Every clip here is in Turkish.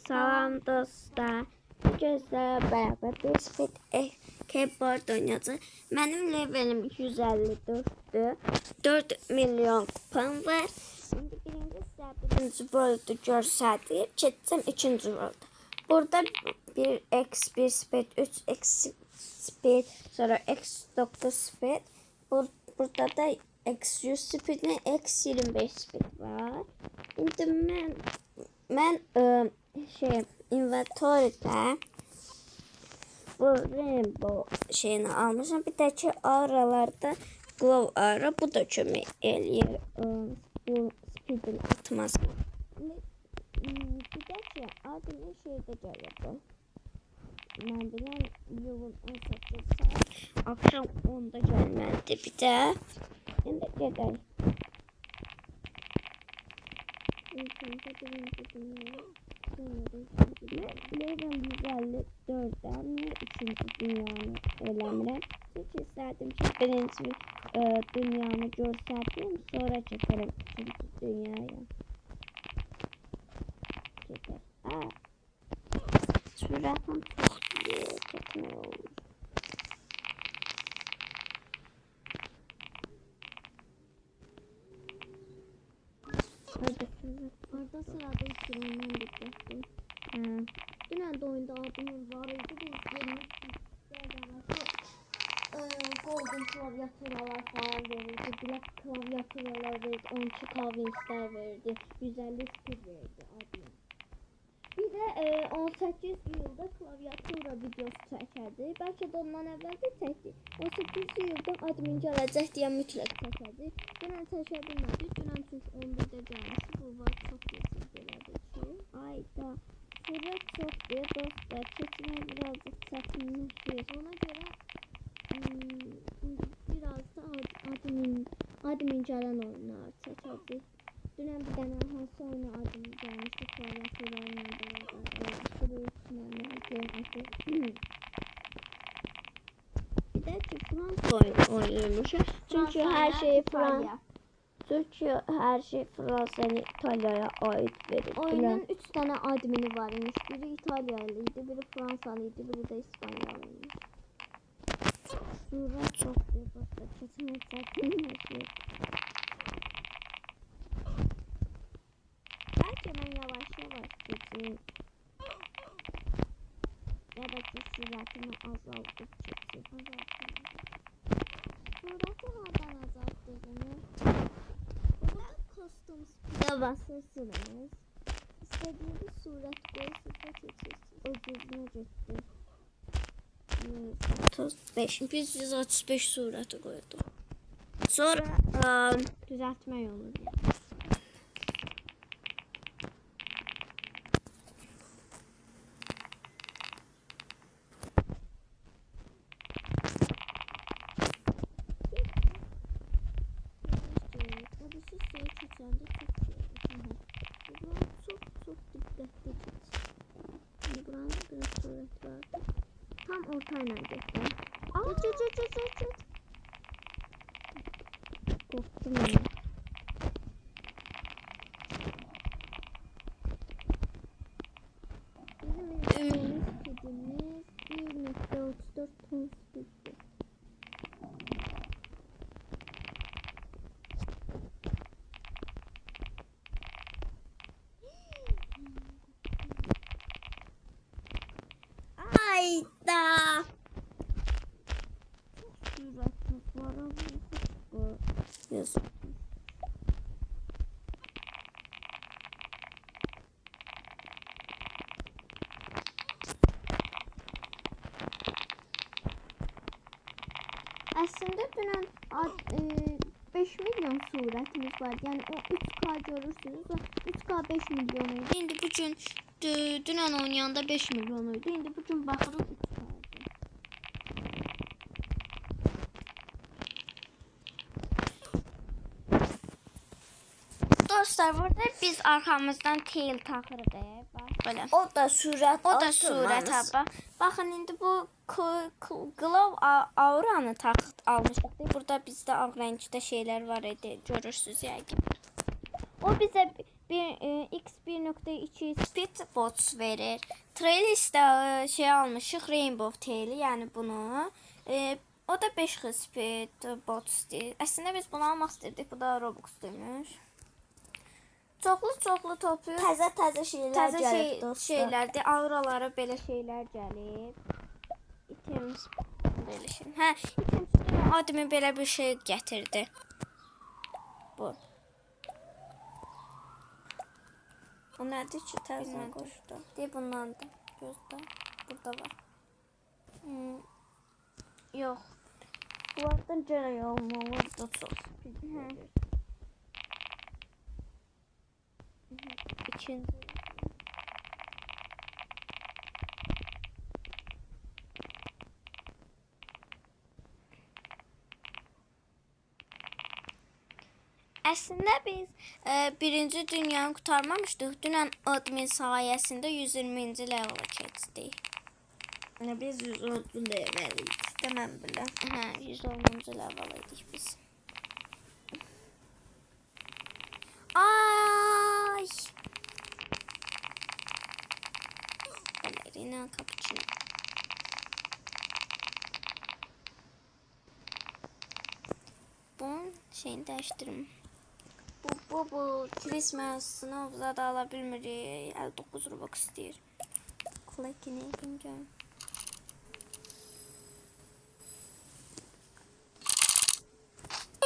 Salam dostlar. Gözlerle beraber bir speed keyboard oynayacağız. Benim levelim 254'tü. 4 milyon kupam var. Şimdi birinci world'u görsədib, keçsəm ikinci world. Burada 1x1 speed, 3x speed, sonra x9 speed. Burada da x100 speed ve x25 speed var. Şimdi ben inventory'de bu rainbow şeyini almışım. Bir de ki aralarda glow ara, bu da kömək eləyir bu speedin atmasına. Bir de ki adını şeyde gəlir bu. Mən bilən yolun 18 saat akşam 10'da gəlməlidir bir də. Şimdi gedək. Level 154'den üçüncü dünyanı eləmirəm. Çünki istədim ki birinci dünyanı görsədim, sonra keçərəm üçüncü dünyaya. Gedək. Sürətim çoxdur, çəkmək olur. Orada sırada sürümden gittim. Dünən de oyunda adımın var idi. Golden klavyaturalar falan verirdi. Black klavyaturalar verirdi. 12 Kavinsler verirdi. 150 speed verirdi adıma. Bir de 18 yılda klavyatura videosu çəkərdi. Belki de ondan əvvəl də çəkdi. 18 yılda admin gələcək deyə mütləq çəkərdi. Dünən çəkə bilmədik. Dünən çünki 11'də gəlmişdi. Bu var çox geçir belədir ki. Ayda. Süre çokdur dostlar. Keçmək birazcık çətinləşir. Ona görə biraz da admin gələn oyunlar çəkəcək. Dünən bir dənə hansı oyuna admin gəlmişdi. Klavyaturalarla beraber. Bir de ki Fransa oynuyormuşum. Çünkü her şey Fransa. Çünkü her şey Fransa, İtalya'ya ait verir. Oyunun 3 tane admini varmış. Biri İtalyalıydı, biri Fransalıydı, biri de İspanyalıymış. Sura çok büyük. Kesinlikle çekilmez. Belki ben yavaş yavaş geçeyim. Ya da ki süratimi azaltıp geçeyim. Suratı nereden azalttığını? Custom speed'e basırsınız. İstediğiniz surat koyup seçirsiniz. O gözüne gitti. 135. Biz 135 suratı koyduk. Sonra düzeltme yolu diye. Tam ortayla geçtim. Çıt. Korktum ya. Bizim ürünümüz kedimiz 1.34 ton speed'di. Ayda. Süratli var. Yazık. Aslında dünən 5 milyon surətimiz var. Yəni o 3K görürsünüz. O 3K 5 milyon idi. İndi bugün dünən oynayanda 5 milyon idi. İndi bugün baxırıq 3K. Dostlar, burada biz arkamızdan tail takırıq. Bak böyle. O da sürət abba. Baxın indi bu glow auranı almışıq. Burada bizdə ağ rəngdə şeylər var idi. Görürsüz yəqin. O bizə X1.2 Speed Bots verir. Trailis'te şey almışıq Rainbow Tail'i, yəni bunu. O da 5 xil Speed Bots deyil. Əslində biz bunu almaq istirdik. Bu da Robux demiş. Çoxlu topluyor. Təzə şeylər gəlib dostlar. Şeylərdir. Auralara belə şeylər gəlib. İtemiz belə şey. Hə, itemsizin adımı belə bir şey gətirdi. Bu. Bu nədir ki? Təzə qoşdu. Deyə bundandır. Gözdə. Burada var. Yox. Bunlardan gərək olmalı da çox. İkinci. Əslində biz birinci dünyanı qurtarmamışdıq. Dünən admin sayəsində 120-ci levela keçdik. Biz 110 leveliydik. Deməm belə. Hə, 110-cu level idik biz. Ay! Balerina cappuccino. Bunun şeyini dəyişdirim. Bu Christmas sınavda da ala bilmirik. 59 Robux istəyir. Klekini yapınca.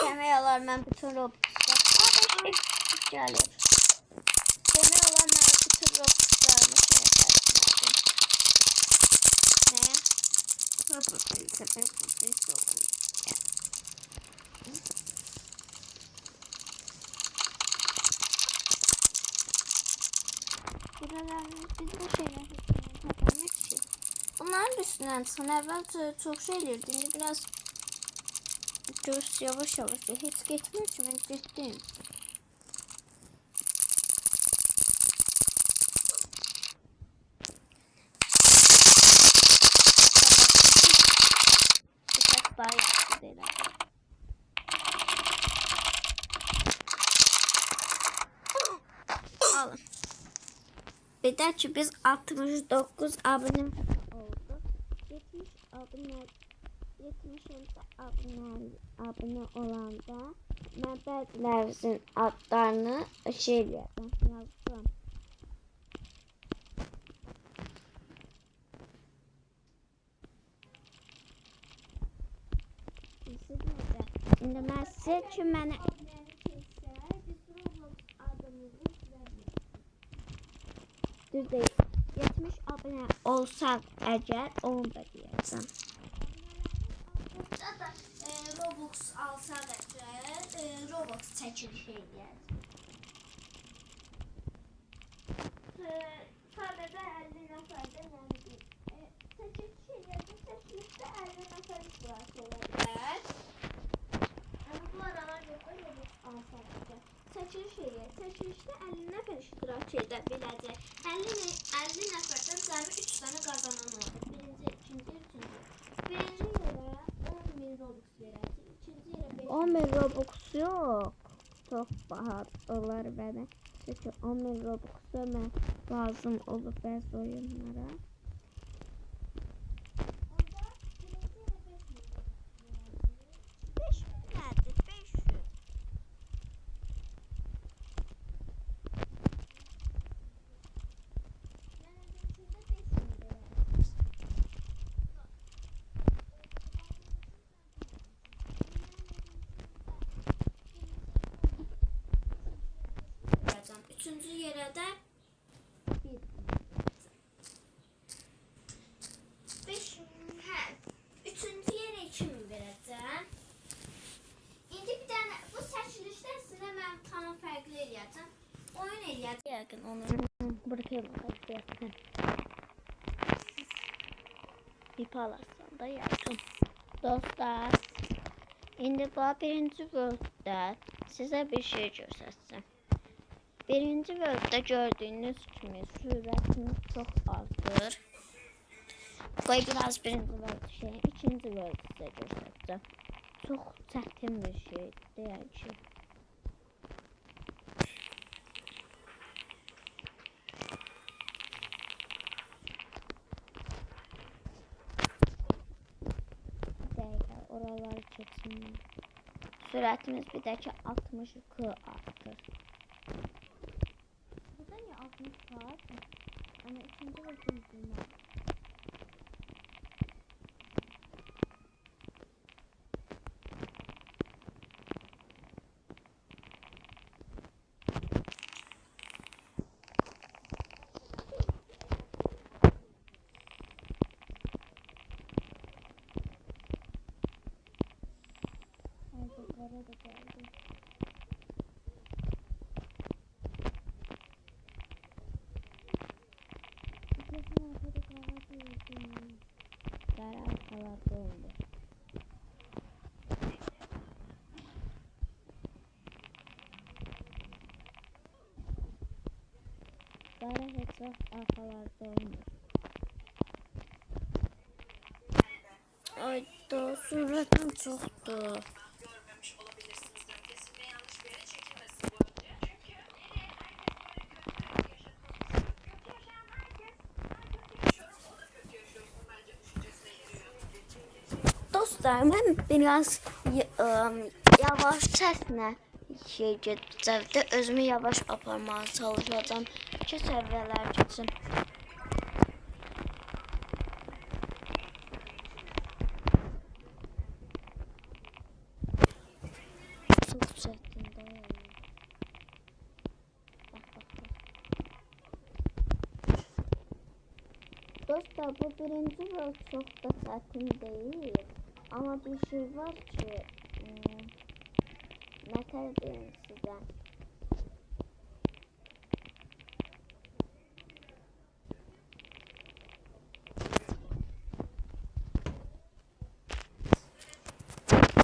Demək olar mən bütün Robux'lar gəlir. Demək olar mən bütün Robux'larımı şey etdim. Nəyə? Biz bu şeyler toplamak ki. Bunların üstünden sana evvel çok şey elirdi. Şimdi biraz göz yavaş hiç geçmiyor ki ben ciddiyim. Alın. Bir de ki biz 69 abone oldu. 70 abone olanda ben bəzilərinizin adlarını şey yazdım. Şimdi ben size için bana düz değil. 70 abone olsak eğer onu da diyeceğim. Robux alsak eğer Robux çekilişi diyeceğim. Sadece 50 nəfərdən yəni çəkilişi diyeceğim. Çəkilişdə 50 nəfər iştirak olacaq. Bu aralar yoxda Robux alsak eğer. Çəkilişdə 50 nəfər iştirak edə biləcək. 50 nəfərdən cəmi 3 dənə qazanan oldu. Birinci, ikinci, üçüncü. Birinci yerə 10.000 Robux verəcək. İkinci yerə 5.000 Robux yox. Çox bahat olar mənə. Çünki 10.000 Robux mən lazım olub bəzi oyunlara. Üçüncü yerə də 5 üçüncü yerə 2.000 verəcəm. İndi bir dənə bu çəkilişdə sizə mən tamam fərqli eləyəcəm. Oyun eləyəcəm. Yəqin onu bırakıyorum. İpalarsan da yəqin. Dostlar, indi bu birinci bölümdə sizə bir şey göstərəcəm. Birinci bölümdə gördüyünüz kimi sürətimiz çox azdır. Qoy biraz birinci bölüm şey, ikinci bölüm sizə göstərəcəm. Çox çətin bir şey deyək ki. araları çeksinler. Sürətimiz bir də ki 60 artır. Burada niye 60 artır? Ama ikinci ve ikinci. Aydıklara da geldi. Kesin arkada kahvaltı yapıyorum. Zarar kahvaltı oldu. Zarar etraf arkalarda olmuş. Ay da suratım çoktu. Dostlar, ben biraz yavaş sesle şey gedəcəkdə özümü yavaş aparmağa çalışacağım ki səviyyələr keçsin. Çox çətindir. Dostlar, bu birinci yol çox da çətin deyil. Ama bir şey var ki, nətər deyim sizə.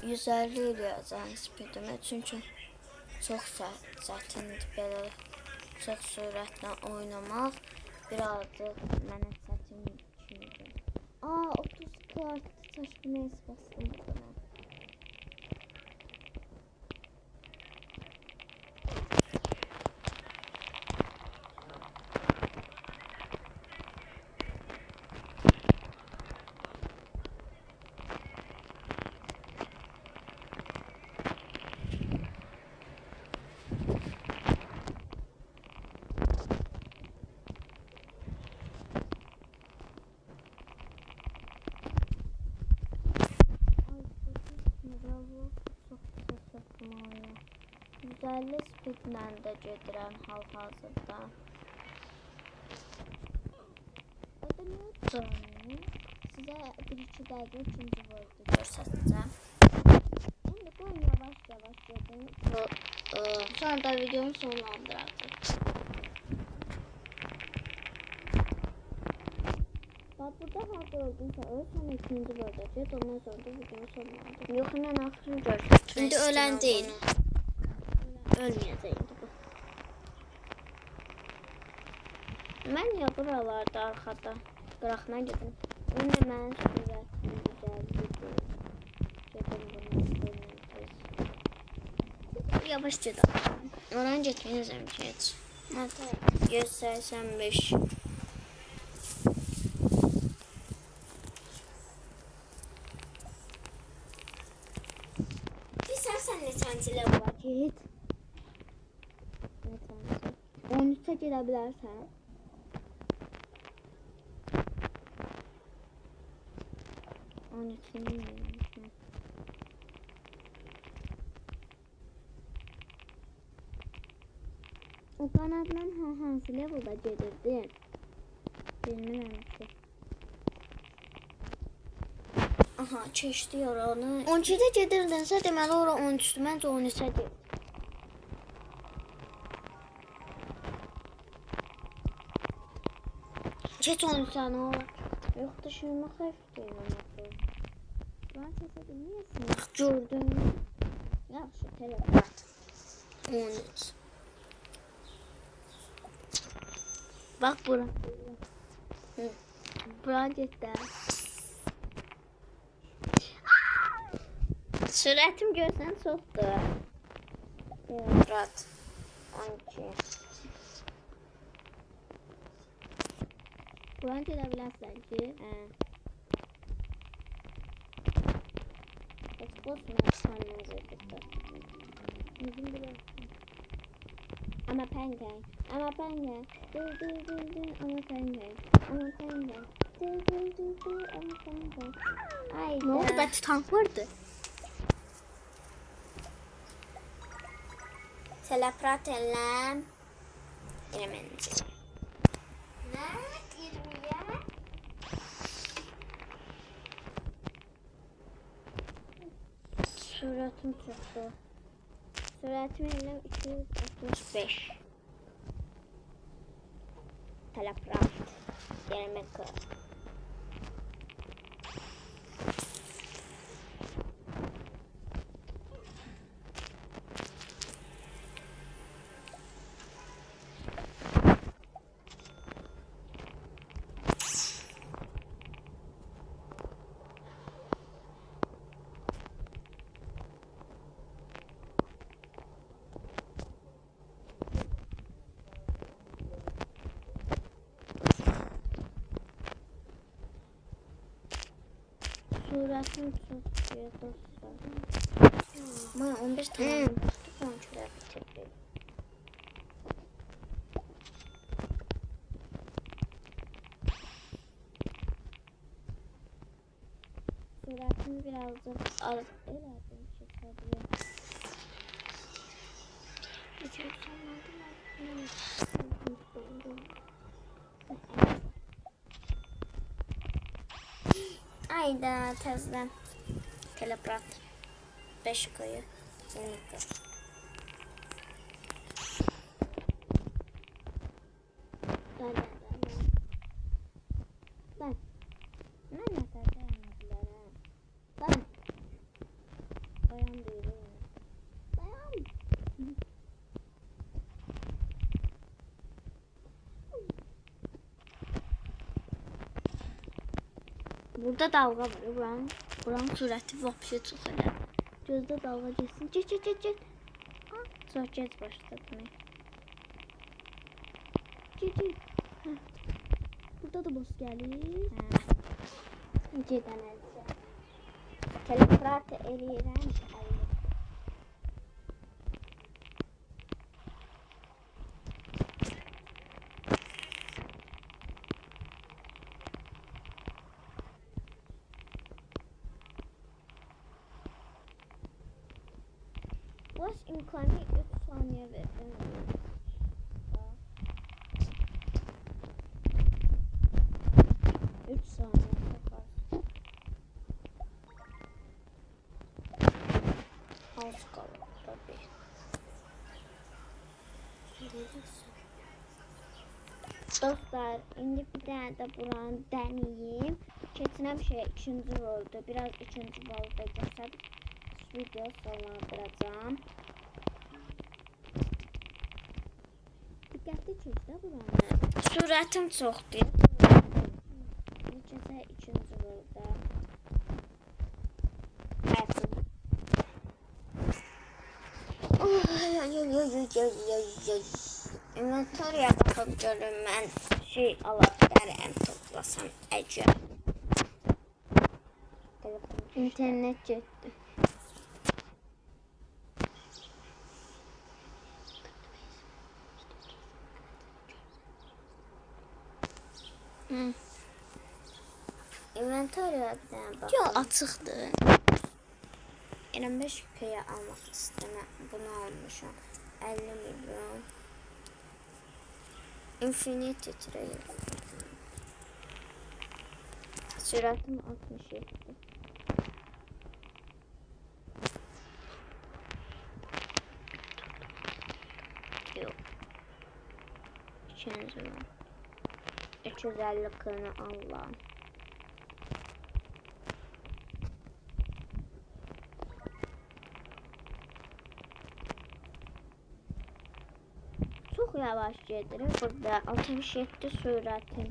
%50 eləyəcəm speedimi, çünki çox çətindir belə çox sürətlə oynamaq. Birazcık mənə çətin kimidir. 32 artı çaşqına bastım buna. Güzel speedlə də gedirəm hal-hazırda. Sizə 1-2 dəqiqə ikinci boyda göstərəcəm. İndi bu yavaş-yavaş gedim. Sonra da videonu sonlandıracağım. Bak burada harda öldünsə öl, sonra ikinci boyda get, ondan sonra da videonu sonlandır. Yox, mən axırını gördüm. İndi ölən deyil. Ölməyəcək indi bu. Mən ya buralarda arxada qıraqına gedim. İndi mən sürətim güzəldir. Gedim bunu. Yavaş gedim. Oran getməyəcəm ki heç. 185. İstersen neçəncilə vakit? 13'e girebilirsen. O kanatdan hansı level'da gedirdin? Bilmirəm ki. Aha, keçdi oranı. 12'də gedirdinsə deməli ora 13'dür. Məncə 13'ə gedir. Geç 13'ə nə olar? Yox, düşünmək xəf deyiləm. Ben səsə bilməyəsin. Gördün mü? Yaxşı, telefon. 13. Bak bura. Bura getdi. Sürətim görsən çoxdur. Rahat. 12. Buranı gedə bilərsən ki. Bozma sanmaz arkadaşlar. Bizim bile. Ama pancake. Ama pancake. Dur dur dur dur. Ama pancake. Ama pancake. Dur dur dur dur. Ama pancake. Hayda. Ne oldu? Belki tank vardı. Telepratelem. Elemenci. Ne? 20'ye? Suratım tuttu. Suratım elim 265. Teleprat. Yemek kır. Suratım tutuyor dostlar. Ama 15 tane kontrol bitirdim. Suratımı birazcık az elerdim çıkabiliyor. Hiç yükselmedim. Ayda tezden. Teleprat. 5 koyu. Yemek ver. Ben. Ben ne kadar dayanmadılar ha. Ben. Dayan diyorum. Dayan. Burada dalga var. Buranın surəti vapşe çox elə. Gözdə dalga geçsin. Get. Sohbet başlatmayı. Get. Burada da boss gəlir. Cidden elçi. Teleprat eləyirəm. Boss imkanı 3 saniye verdim. 3 saniye çok az. Az kalır tabii. Dostlar, indi bir tane de buranı deneyeyim. Keçinəm şey 2-ci rolda. Biraz 2-ci rolda görsəm video sonlandıracağım. Diqqətli çək də buranı. Sürətim çoxdur. Necəsə 2-ci rolda. Həyatım. İnventoriya baxıb görüm mən şey ala bilərəm toplasam əgər. İnternet getdi. İnventoriya bir dənə baxım. Yox, açıqdır. 25 köyə almaq istəməm. Bunu almışam. 50 milyon. Infinity Trail. Sürətim 67. Yox. 200 milyon. 350 kını Allah'ım. Çok yavaş gelir. Burada 67 süratim.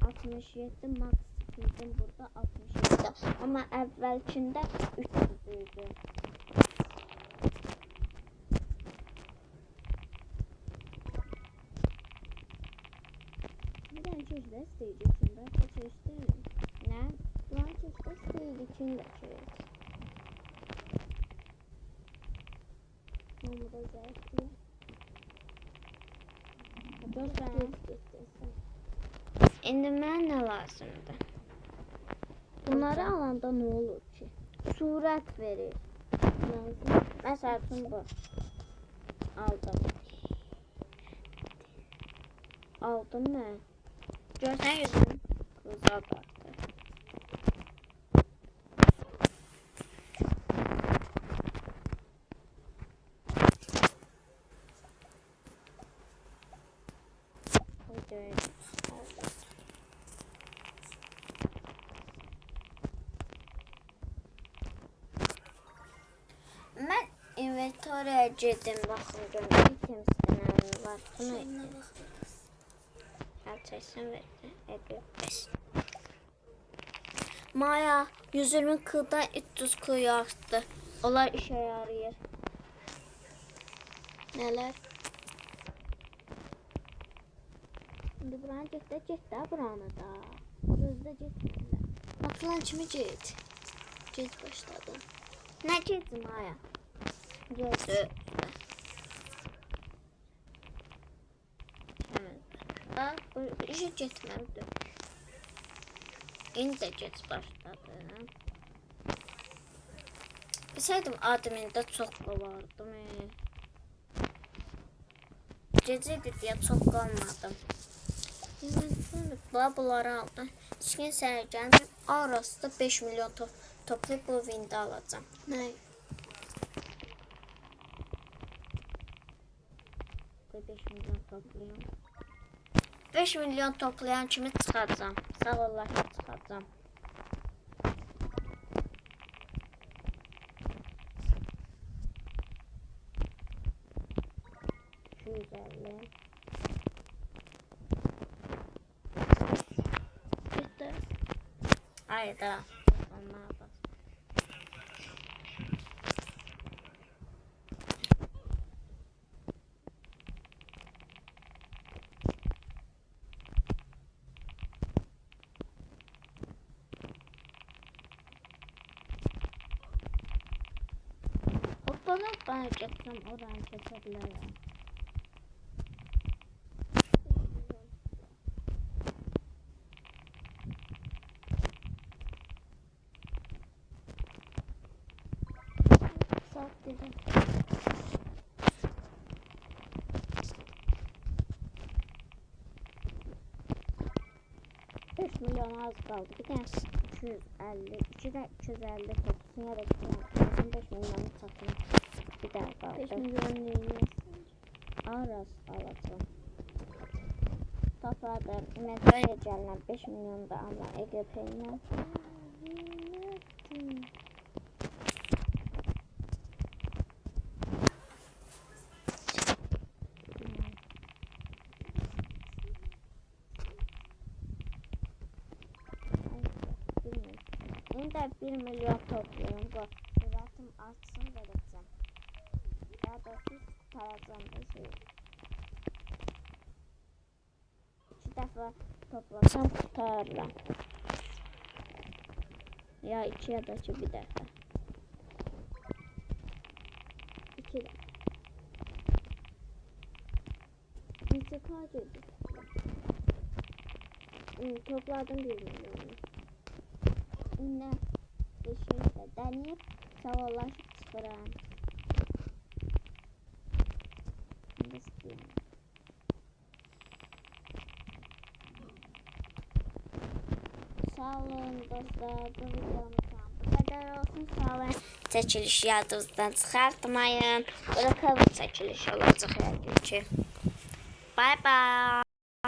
67 max speedim burada 67. Ama evvelkinde 300'üydü. Bir dənə keç də istəyir içində. Keç istəyir. Ne? Buranı keç də istəyir içində keç. hamıda zərfdir. Görürəm. İndi mənə nə lazımdır? Bunları alanda nə olur ki? Surət verir. Lazım. Məsəl üçün bu. Aldım. Aldım mən. Görsən yüzüm qızardı. Mən inventoriya gedim, baxım görüm kimsə var. Bunu çəksin verdi. Maya 120 kıldan 300 kıl arttı. Onlar işe yarayır. Neler? İndi buranı get də buranı da. Gözdə getmirlər. Atılan kimi get. Get başladı. Ne get Maya? Gördü. Bak bu işe getməlidir. İndi də get başladı. Bilsəydim adımında çox qovardım. Gecə deyə çox qalmadım. Bunları aldım. Çikin sərgənim arasında 5 milyon toplayıb bu vində alacağım. Nə? 5 milyon toplayayım. 5 milyon toplayan kimi çıxacağım. Sağ ollar ki çıxacağım. Güzel. Getdə. Ayda. Onlar bak. Bana getsem oradan kesebilirim. Saat dedim. Beş milyon az kaldı. Bir tane 250, iki de 250 toplusun ya da 5 milyonu satın. Bir daha kaldı. 5 milyon neyini? Aras alacağım. Topladım. Metroya gələn 5 milyon da Allah EGP'yle. Yine de 1 milyon topluyorum. Bak, üretim artsın vereceğim. Ya da siz paracağım da şey. 2 defa toplasam tutarlar. Ya 2 ya da 2 bir defa. 2 də. Neçə kaç edir? Topladım 1 milyonu. Yine 500 de deneyip savaşıp çıkarım. Sağ olun dostlar, bu videomuz bu kadar olsun. Sağ olun. Çəkiliş yadınızdan çıxartmayın. Burada çəkiliş olacaq hər gün ki. Bye bye.